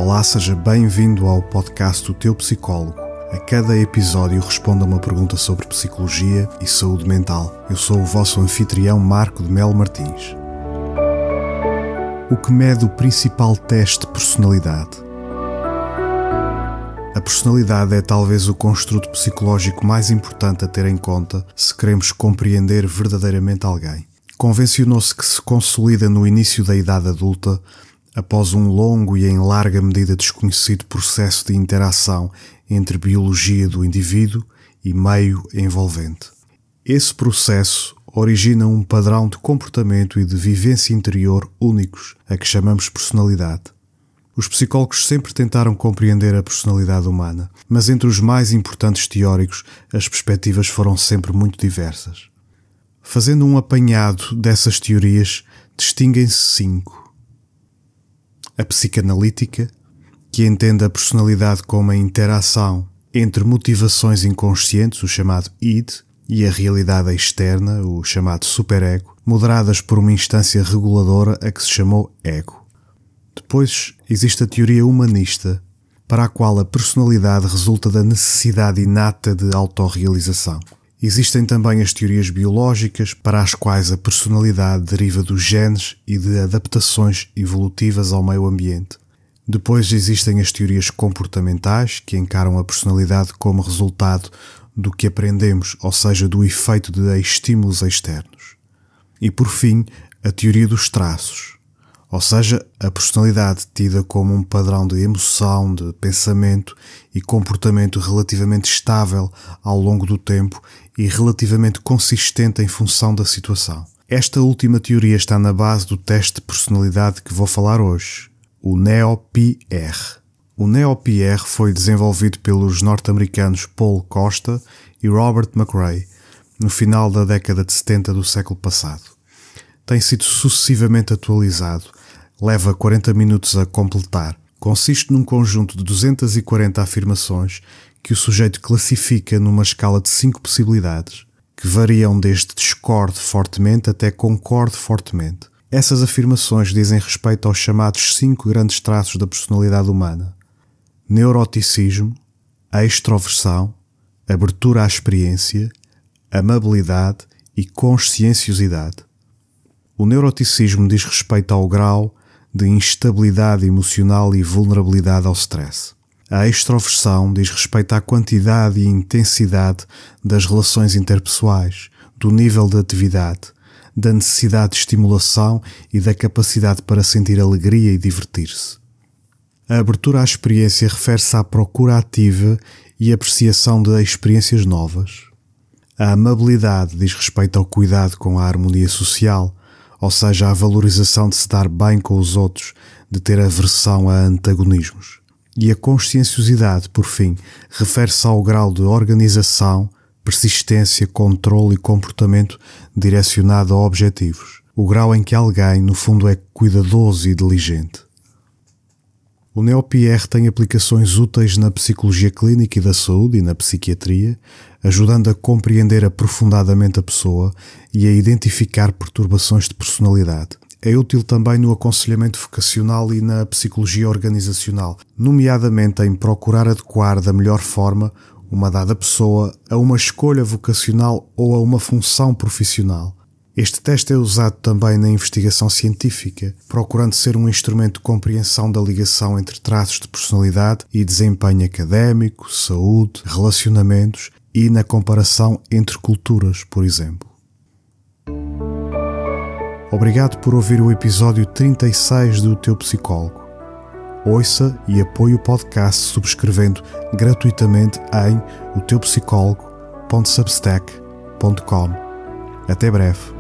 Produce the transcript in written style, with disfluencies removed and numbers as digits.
Olá, seja bem-vindo ao podcast do Teu Psicólogo. A cada episódio respondo a uma pergunta sobre psicologia e saúde mental. Eu sou o vosso anfitrião Marco de Melo Martins. O que mede o principal teste de personalidade? A personalidade é talvez o construto psicológico mais importante a ter em conta se queremos compreender verdadeiramente alguém. Convencionou-se que se consolida no início da idade adulta, após um longo e em larga medida desconhecido processo de interação entre biologia do indivíduo e meio envolvente. Esse processo origina um padrão de comportamento e de vivência interior únicos, a que chamamos personalidade. Os psicólogos sempre tentaram compreender a personalidade humana, mas entre os mais importantes teóricos, as perspectivas foram sempre muito diversas. Fazendo um apanhado dessas teorias, distinguem-se 5. A psicanalítica, que entende a personalidade como a interação entre motivações inconscientes, o chamado id, e a realidade externa, o chamado superego, moderadas por uma instância reguladora a que se chamou ego. Depois existe a teoria humanista, para a qual a personalidade resulta da necessidade inata de autorrealização. Existem também as teorias biológicas, para as quais a personalidade deriva dos genes e de adaptações evolutivas ao meio ambiente. Depois existem as teorias comportamentais, que encaram a personalidade como resultado do que aprendemos, ou seja, do efeito de estímulos externos. E por fim, a teoria dos traços, ou seja, a personalidade tida como um padrão de emoção, de pensamento e comportamento relativamente estável ao longo do tempo e relativamente consistente em função da situação. Esta última teoria está na base do teste de personalidade que vou falar hoje, o NeoPR. O NeoPR foi desenvolvido pelos norte-americanos Paul Costa e Robert McRae no final da década de 70 do século passado. Tem sido sucessivamente atualizado, leva 40 minutos a completar. Consiste num conjunto de 240 afirmações que o sujeito classifica numa escala de 5 possibilidades, que variam desde discordo fortemente até concordo fortemente. Essas afirmações dizem respeito aos chamados 5 grandes traços da personalidade humana: neuroticismo, extroversão, abertura à experiência, amabilidade e conscienciosidade. O neuroticismo diz respeito ao grau de instabilidade emocional e vulnerabilidade ao stress. A extroversão diz respeito à quantidade e intensidade das relações interpessoais, do nível de atividade, da necessidade de estimulação e da capacidade para sentir alegria e divertir-se. A abertura à experiência refere-se à procura ativa e apreciação de experiências novas. A amabilidade diz respeito ao cuidado com a harmonia social, ou seja, à valorização de se dar bem com os outros, de ter aversão a antagonismos. E a conscienciosidade, por fim, refere-se ao grau de organização, persistência, controle e comportamento direcionado a objetivos. O grau em que alguém, no fundo, é cuidadoso e diligente. O NeoPR tem aplicações úteis na psicologia clínica e da saúde e na psiquiatria, ajudando a compreender aprofundadamente a pessoa e a identificar perturbações de personalidade. É útil também no aconselhamento vocacional e na psicologia organizacional, nomeadamente em procurar adequar da melhor forma uma dada pessoa a uma escolha vocacional ou a uma função profissional. Este teste é usado também na investigação científica, procurando ser um instrumento de compreensão da ligação entre traços de personalidade e desempenho académico, saúde, relacionamentos e na comparação entre culturas, por exemplo. Obrigado por ouvir o episódio 36 do Teu Psicólogo. Ouça e apoie o podcast subscrevendo gratuitamente em oteupsicólogo.substack.com. Até breve.